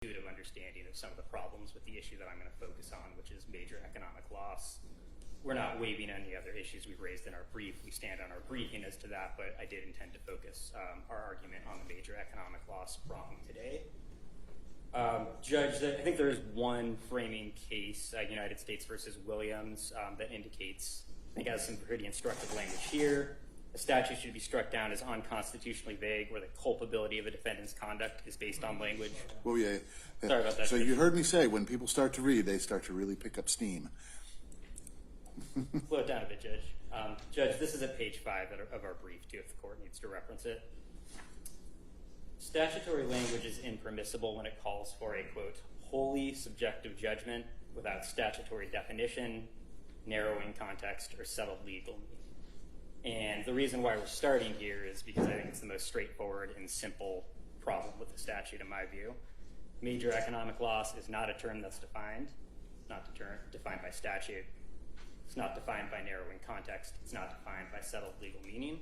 intuitive understanding of some of the problems with the issue that I'm going to focus on, which is major economic loss. We're not waiving any other issues we've raised in our brief. We stand on our briefing as to that, but I did intend to focus our argument on the major economic loss problem today. Judge, I think there is one framing case, United States versus Williams, that indicates, I think has some pretty instructive language here. A statute should be struck down as unconstitutionally vague where the culpability of a defendant's conduct is based on language. Oh, yeah. Sorry about that. So you heard me say when people start to read, they start to really pick up steam. Slow it down a bit, Judge. Judge, this is at page 5 of our brief, too, if the court needs to reference it. Statutory language is impermissible when it calls for a, quote, wholly subjective judgment without statutory definition, narrowing context, or settled legal meaning. And the reason why we're starting here is because I think it's the most straightforward and simple problem with the statute, in my view. Major economic loss is not a term that's defined, not defined by statute. It's not defined by narrowing context. It's not defined by settled legal meaning.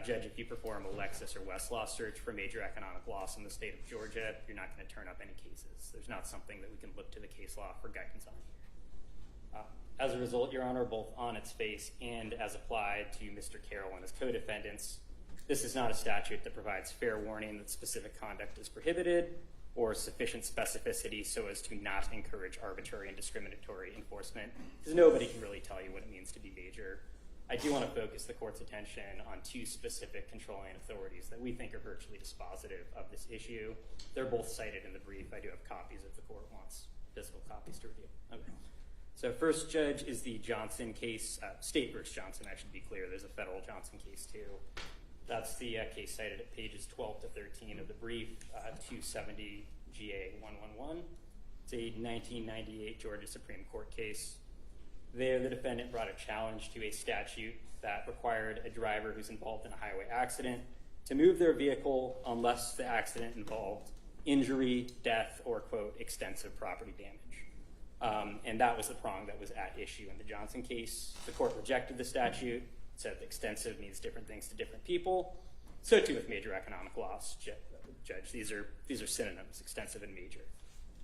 Judge, if you perform a Lexis or Westlaw search for major economic loss in the state of Georgia, you're not going to turn up any cases. There's not something that we can look to the case law for guidance on here. As a result, Your Honor, both on its face and as applied to Mr. Carroll and his co-defendants, this is not a statute that provides fair warning that specific conduct is prohibited or sufficient specificity so as to not encourage arbitrary and discriminatory enforcement, because nobody can really tell you what it means to be major. I do want to focus the court's attention on two specific controlling authorities that we think are virtually dispositive of this issue. They're both cited in the brief. I do have copies if the court wants physical copies to review. Okay. So first, Judge, is the Johnson case. State versus Johnson, I should be clear. There's a federal Johnson case, too. That's the case cited at pages 12 to 13 of the brief, 270 GA 111. It's a 1998 Georgia Supreme Court case. There, the defendant brought a challenge to a statute that required a driver who's involved in a highway accident to move their vehicle unless the accident involved injury, death, or, quote, extensive property damage. And that was the prong that was at issue in the Johnson case. The court rejected the statute, said extensive means different things to different people. So too with major economic loss, Judge. These are synonyms, extensive and major.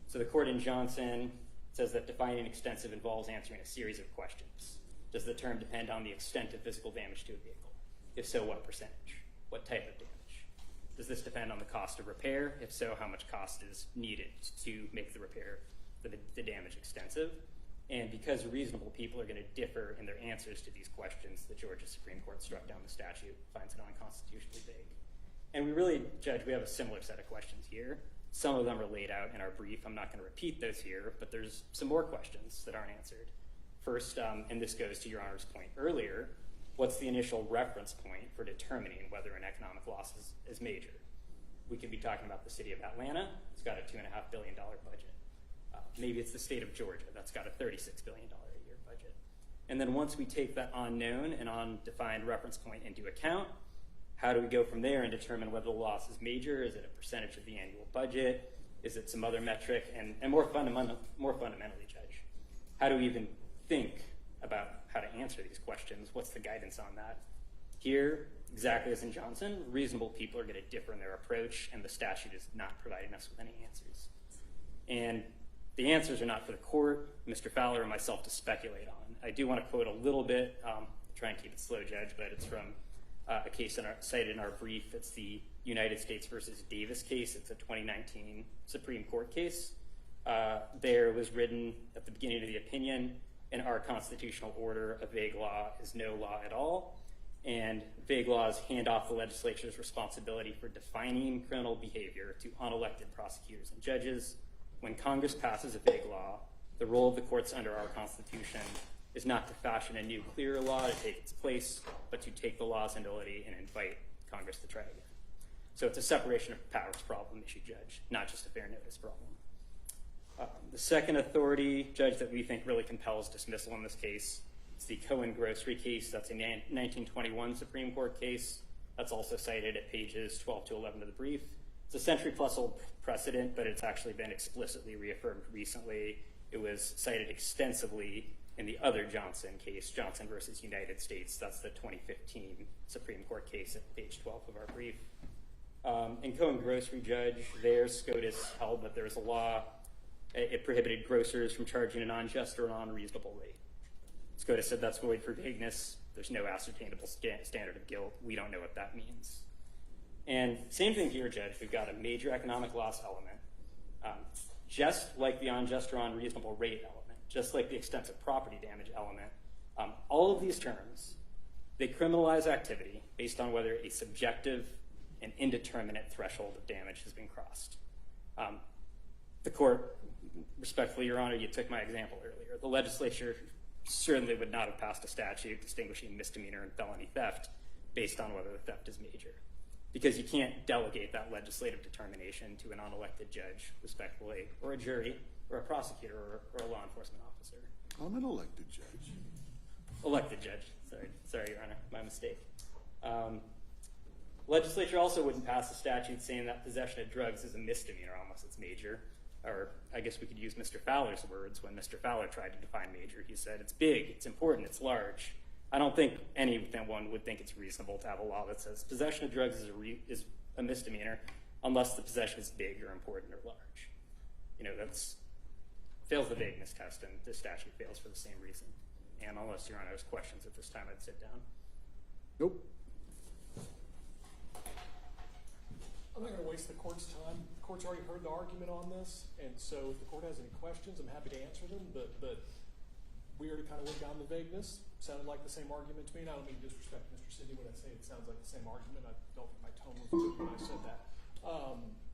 So the court in Johnson says that defining extensive involves answering a series of questions. Does the term depend on the extent of physical damage to a vehicle? If so, what percentage? What type of damage? Does this depend on the cost of repair? If so, how much cost is needed to make the repair, the damage extensive? And because reasonable people are going to differ in their answers to these questions, the Georgia Supreme Court struck down the statute, finds it unconstitutionally vague. And we really, Judge, we have a similar set of questions here. Some of them are laid out in our brief. I'm not going to repeat those here, but there's some more questions that aren't answered. First, and this goes to Your Honor's point earlier, what's the initial reference point for determining whether an economic loss is major? We could be talking about the city of Atlanta. It's got a $2.5 billion budget. Maybe it's the state of Georgia. That's got a $36 billion a year budget. And then once we take that unknown and undefined reference point into account, how do we go from there and determine whether the loss is major? Is it a percentage of the annual budget? Is it some other metric? And more fundamentally, Judge, how do we even think about how to answer these questions? What's the guidance on that? Here, exactly as in Johnson, reasonable people are going to differ in their approach, and the statute is not providing us with any answers. And the answers are not for the court, Mr. Fowler, and myself to speculate on. I do want to quote a little bit, try and keep it slow, Judge, but it's from a case cited in our brief. It's the United States versus Davis case. It's a 2019 Supreme Court case. There was written at the beginning of the opinion, in our constitutional order, a vague law is no law at all. And vague laws hand off the legislature's responsibility for defining criminal behavior to unelected prosecutors and judges. When Congress passes a vague law, the role of the courts under our Constitution is not to fashion a new, clearer law to take its place, but to take the law's nullity and invite Congress to try again. So it's a separation of powers problem issue, Judge, not just a fair notice problem. The second authority, Judge, that we think really compels dismissal in this case is the Cohen Grocery case. That's a 1921 Supreme Court case. That's also cited at pages 12 to 11 of the brief. It's a century-plus old precedent, but it's actually been explicitly reaffirmed recently. It was cited extensively in the other Johnson case, Johnson versus United States. That's the 2015 Supreme Court case at page 12 of our brief. In Cohen Grocery Judge, there SCOTUS held that there was a law, it prohibited grocers from charging an unjust or unreasonable rate. SCOTUS said that's void for vagueness. There's no ascertainable standard of guilt. We don't know what that means. And same thing here, Judge. We've got a major economic loss element, just like the unjust or unreasonable rate element, just like the extensive property damage element. All of these terms, they criminalize activity based on whether a subjective and indeterminate threshold of damage has been crossed. The court, respectfully, Your Honor, you took my example earlier. The legislature certainly would not have passed a statute distinguishing misdemeanor and felony theft based on whether the theft is major, because you can't delegate that legislative determination to an unelected judge, respectfully, or a jury, or a prosecutor, or a law enforcement officer. I'm an elected judge. Elected judge. Sorry, Your Honor, my mistake. Legislature also wouldn't pass a statute saying that possession of drugs is a misdemeanor unless it's major. Or I guess we could use Mr. Fowler's words. When Mr. Fowler tried to define major, he said it's big, it's important, it's large. I don't think anyone would think it's reasonable to have a law that says possession of drugs is a misdemeanor unless the possession is big or important or large. You know, that's fails the vagueness test, and this statute fails for the same reason. And unless Your Honor has questions at this time, I'd sit down. Nope. I'm not going to waste the court's time. The court's already heard the argument on this, and so if the court has any questions, I'm happy to answer them, but we already kind of went down the vagueness. Sounded like the same argument to me, and I don't mean to disrespect Mr. Sidney when I say it sounds like the same argument. I don't think my tone was good when I said that.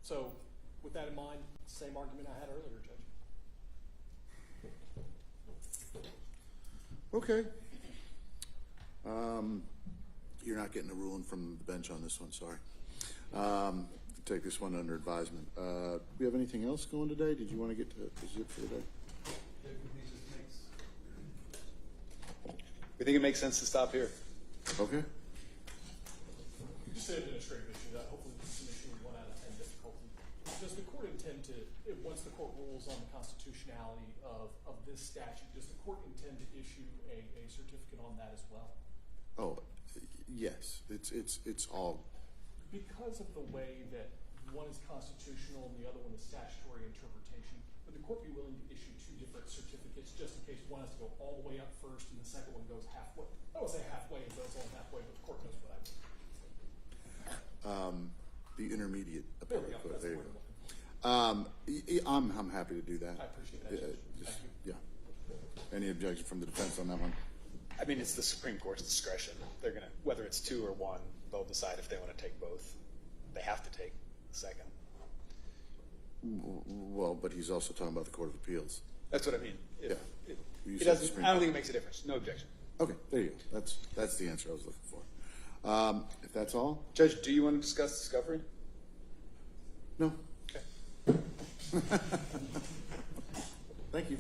So with that in mind, same argument I had earlier, Judge. Okay. You're not getting a ruling from the bench on this one, sorry. Take this one under advisement. Do we have anything else going today? Did you want to get to zip for the day? We think it makes sense to stop here. Okay. Just an administrative issue. Hopefully this is an issue with 1 out of 10 difficulty. Does the court intend to, once the court rules on the constitutionality of this statute, does the court intend to issue a certificate on that as well? Oh, yes. It's all. Because of the way that one is constitutional and the other one is statutory interpretation, would the court be willing to issue 2 different certificates just in case one has to go all the way up first and the second one goes halfway? I don't say halfway, it goes only halfway, but the court knows what I mean. The intermediate. There we go. That's There the you word go. I'm happy to do that. I appreciate that, Judge. Thank you. Yeah. Any objection from the defense on that one? I mean, it's the Supreme Court's discretion. They're gonna, whether it's 2 or 1, they'll decide if they want to take both. They have to take the second. Well, but he's also talking about the Court of Appeals. That's what I mean. Yeah. You It said doesn't. Supreme I don't Court. think it makes a difference. No objection. Okay, there you go. That's the answer I was looking for. If that's all? Judge, do you want to discuss discovery? No. Okay. Thank you.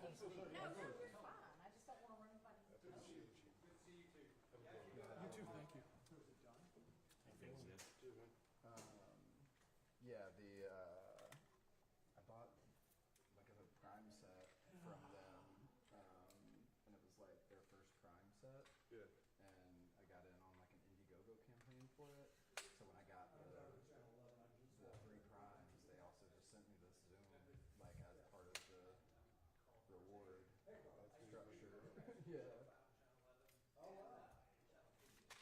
you're fine. I just don't want to run anybody. You too, thank you. Yeah, I bought like a crime set from them, and it was like their first crime set. Yeah. And I got in on like an Indiegogo campaign for it. So when I got the 3 crimes, they also just sent me this Zoom like as part of the reward structure. Yeah. So what's gonna happen next with this shit?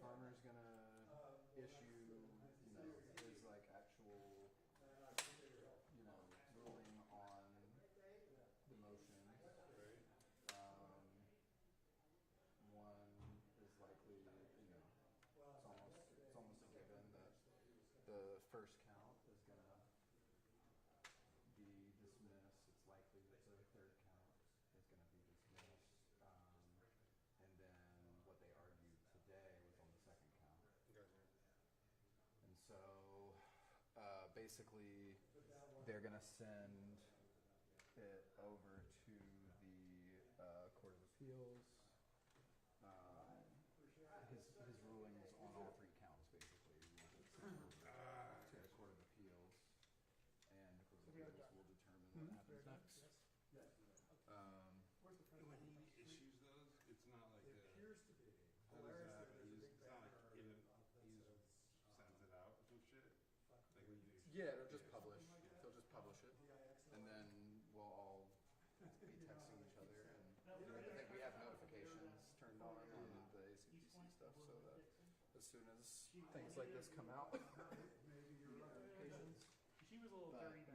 Farmer's gonna issue, his like actual, ruling on the motion. One is likely, it's almost a given that the first count is gonna be dismissed. It's likely that the third count is gonna be dismissed. And then what they argued today was on the second count. And so, basically, they're gonna send it over to the Court of Appeals. His ruling is on all 3 counts, basically. To the Court of Appeals, and the Court of Appeals will determine what happens next. When he issues those, it's not like how does that happen? It's not like he sends it out or some shit. Like when you Yeah, they'll just publish. They'll just publish it, and then we'll all be texting each other. And I think we have notifications turned on the ACPC stuff, so that as soon as things like this come out, notifications. She was a little dirty